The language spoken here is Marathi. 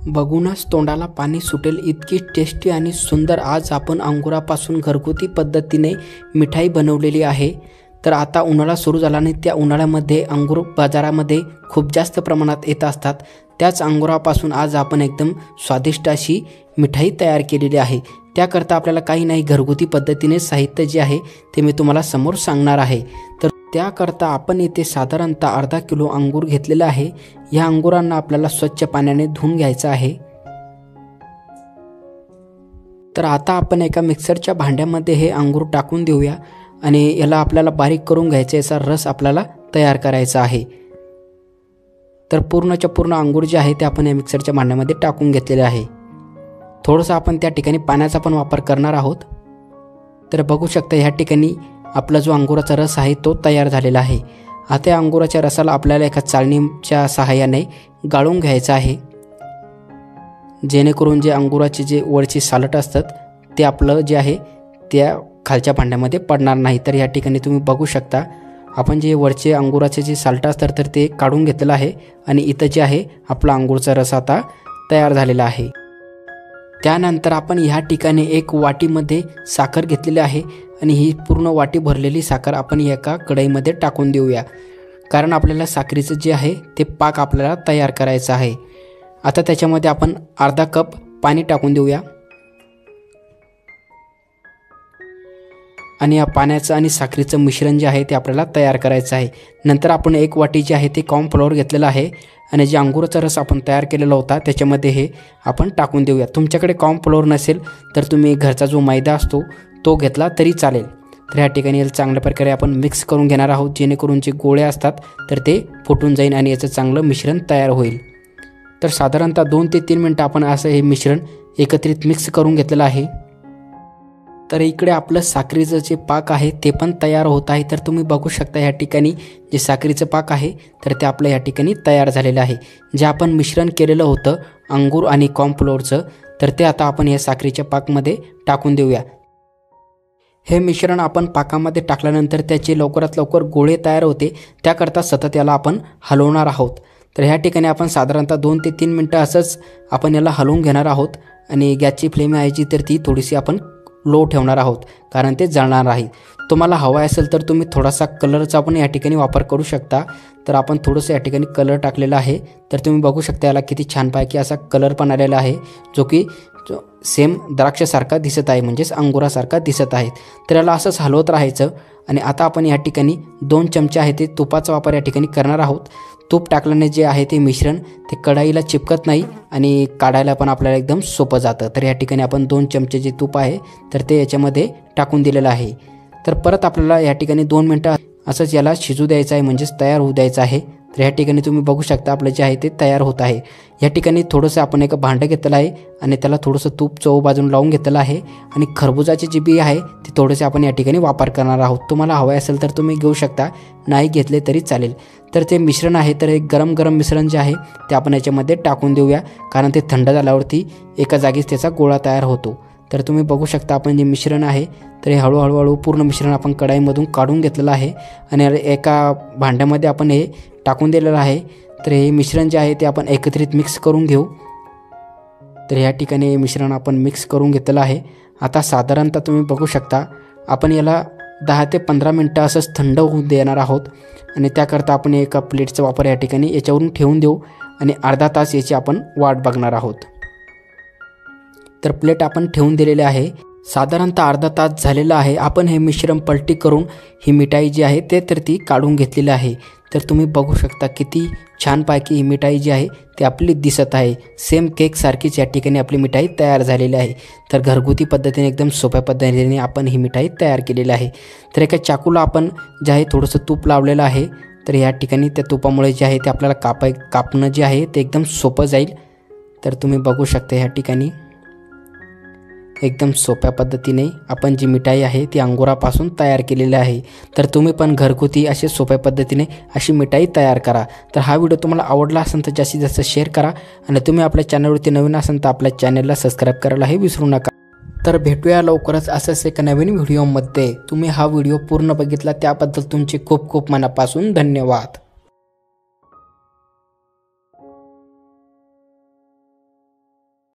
बघूनच तोंडाला पाणी सुटेल इतकी टेस्टी आणि सुंदर आज आपण अंगुरापासून घरगुती पद्धतीने मिठाई बनवलेली आहे। तर आता उन्हाळा सुरू झाला आणि त्या उन्हाळ्यामध्ये अंगूर बाजारामध्ये खूप जास्त प्रमाणात येत असतात। त्याच अंगुरापासून आज आपण एकदम स्वादिष्ट अशी मिठाई तयार केलेली आहे। त्याकरता आपल्याला काही नाही, घरगुती पद्धतीने साहित्य जे आहे ते मी तुम्हाला समोर सांगणार आहे। तर त्याकरता आपण इथे साधारणतः अर्धा किलो अंगूर घेतलेला आहे। या अंगुरांना आपल्याला स्वच्छ पाण्याने धुवून घ्यायचं आहे। तर आता आपण एका मिक्सरच्या भांड्यामध्ये हे अंगूर टाकून देऊया आणि याला आपल्याला बारीक करून घ्यायचा, याचा रस आपल्याला तयार करायचा आहे। तर पूर्णच्या पूर्ण अंगूर जे आहे ते आपण या मिक्सरच्या भांड्यामध्ये टाकून घेतलेले आहे। थोडंसं आपण त्या ठिकाणी पाण्याचा पण वापर करणार आहोत। तर बघू शकता ह्या ठिकाणी आपला जो अंगुराचा रस आहे तो तयार झालेला आहे। आता या अंगुराच्या रसाला आपल्याला एका चाळणीच्या सहाय्याने गाळून घ्यायचं आहे, जेणेकरून जे अंगुराचे जे वरचे सालट असतात ते आपलं जे आहे त्या खालच्या भांड्यामध्ये पडणार नाही। तर या ठिकाणी तुम्ही बघू शकता आपण जे वरचे अंगुराचे जे सालट असतात तर ते काढून घेतलेलं आहे आणि इथं जे आहे आपला अंगूरचा रस आता तयार झालेला आहे। त्यानंतर आपण ह्या ठिकाणी एक वाटीमध्ये साखर घेतलेली आहे आणि ही पूर्ण वाटी भरलेली साखर आपण एका कढईमध्ये टाकून देऊया, कारण आपल्याला साखरेचं जे आहे ते पाक आपल्याला तयार करायचं आहे। आता त्याच्यामध्ये आपण अर्धा कप पाणी टाकून देऊया आणि या पाण्याचं आणि साखरेचं मिश्रण जे आहे ते आपल्याला तयार करायचं आहे। नंतर आपण एक वाटी जे आहे ते कॉर्नफ्लोअर घेतलेलं आहे आणि जे अंगुराचा रस आपण तयार केलेला होता त्याच्यामध्ये हे आपण टाकून देऊया। तुमच्याकडे कॉर्नफ्लोअर नसेल तर तुम्ही घरचा जो मैदा असतो तो घेतला तरी चालेल। तर ह्या ठिकाणी याला चांगल्या प्रकारे आपण मिक्स करून घेणार आहोत, जेणेकरून जे गोळे असतात तर ते फुटून जाईल आणि याचं चांगलं मिश्रण तयार होईल। तर साधारणतः 2 ते 3 मिनटं आपण असं हे मिश्रण एकत्रित मिक्स करून घेतलेलं आहे। तर इकडे आपलं साखरेचं जे पाक आहे ते पण तयार होत आहे। तर तुम्ही बघू शकता ह्या ठिकाणी जे साखरेचं पाक आहे तर ते आपलं ह्या ठिकाणी तयार झालेलं आहे। जे आपण मिश्रण केलेलं होतं अंगूर आणि कॉर्नफ्लोअरचं तर ते आता आपण या साखरेच्या पाकमध्ये टाकून देऊया। हे मिश्रण आपण पाकामध्ये टाकल्यानंतर त्याचे लवकरात लवकर गोळे तयार होते, त्याकरता सतत याला आपण हलवणार आहोत। तर ह्या ठिकाणी आपण साधारणतः 2 ते 3 मिनटं असंच आपण याला हलवून घेणार आहोत आणि गॅसची फ्लेम आहे जी तर ती थोडीशी आपण लो ठेवणार आहोत, कारण ते जळणार नाही। तुम्हाला हवा असेल तर तुम्ही थोडासा कलरचा पण या ठिकाणी वापर करू शकता। तर आपण थोडंसं या ठिकाणी कलर टाकलेला आहे, तर तुम्ही बघू शकता याला किती छानपैकी असा कलर पण आलेला आहे, जो की सेम द्राक्षासारखा दिसत आहे, म्हणजेच अंगुरासारखा दिसत आहे। तर याला असंच हलवत राहायचं आणि आता आपण या ठिकाणी 2 चमचे आहे ते तुपाचा वापर या ठिकाणी करणार आहोत। तूप टाकल्याने जे आहे ते मिश्रण ते कढईला चिपकत नाही आणि काढायला पण आपल्याला एकदम सोपं जातं। तर या ठिकाणी आपण 2 चमचे जे तूप आहे तर ते याच्यामध्ये टाकून दिलेलं आहे। तर परत आपल्याला या ठिकाणी 2 मिनटं असंच याला शिजू द्यायचं आहे, म्हणजेच तयार होऊ द्यायचं आहे। तर या ठिकाणी तुम्ही बघू शकता आपलं जे आहे ते तयार होत आहे। या ठिकाणी थोडंसं आपण एक भांडं घेतलेलं आहे आणि त्याला थोडंसं तूप चव बाजून लावून घेतलेलं आहे आणि खरबुजाची जी बी आहे ती थोडेसे आपण या ठिकाणी वापर करणार आहोत। तुम्हाला हवे असेल तर तुम्ही घेऊ शकता, नाही घेतले तरी चालेल। तर ते मिश्रण आहे तर एक गरम गरम मिश्रण जे आहे ते आपण याच्यामध्ये टाकून देऊया, कारण ते थंड झाल्यावरती एका जागीच त्याचा गोळा तयार होतो। तर तुम्ही बघू शकता आपण जे मिश्रण आहे तर हे हळूहळू पूर्ण मिश्रण आपण कढईमधून काढून घेतलेलं आहे आणि एका भांड्यामध्ये आपण हे टाकून दिलेलं आहे। तर हे मिश्रण जे आहे ते आपण एकत्रित मिक्स करून घेऊ। तर या ठिकाणी हे मिश्रण आपण मिक्स करून घेतलेलं आहे। आता साधारणतः तुम्ही बघू शकता आपण याला 10 ते 15 मिनटं असंच थंड होऊ देणार आहोत आणि त्याकरता आपण एका प्लेटचा वापर या ठिकाणी याच्यावरून ठेवून देऊ आणि अर्धा तास याची आपण वाट बघणार आहोत। तर प्लेट आपण ठेवून दिलेली आहे, साधारणतः अर्धा तास झालेला आहे। आपण हे मिश्रण पलटी करून ही मिठाई जी आहे ते तर ती काढून घेतलेली आहे। तर तुम्ही बघू शकता किती छानपैकी ही मिठाई जी आहे ती आपली दिसत आहे, सेम केक सारखीच या ठिकाणी आपली मिठाई तयार झालेली आहे। तर घरगुती पद्धतीने एकदम सोप्या पद्धतीने आपण ही मिठाई तयार केलेली आहे। तर एका चाकूला आपण जे आहे थोडंसं तूप लावलेलं आहे, तर या ठिकाणी त्या तुपामुळे जे आहे ते आपल्याला कापणं जे आहे ते एकदम सोपं जाईल। तर तुम्ही बघू शकता या ठिकाणी एकदम सोप्या पद्धतीने आपण जी मिठाई आहे ती अंगुरापासून तयार केलेली आहे। तर तुम्ही पण घरगुती असे सोप्या पद्धतीने अशी मिठाई तयार करा। तर हा व्हिडिओ तुम्हाला आवडला असेल तर जास्तीत जास्त शेअर करा आणि तुम्ही आपल्या चॅनलवरती नवीन असाल तर आपल्या चॅनलला सबस्क्राईब करायलाही विसरू नका। तर भेटूया लवकरच असंच एका नवीन व्हिडिओमध्ये। तुम्ही हा व्हिडिओ पूर्ण बघितला त्याबद्दल तुमचे खूप खूप मनापासून धन्यवाद।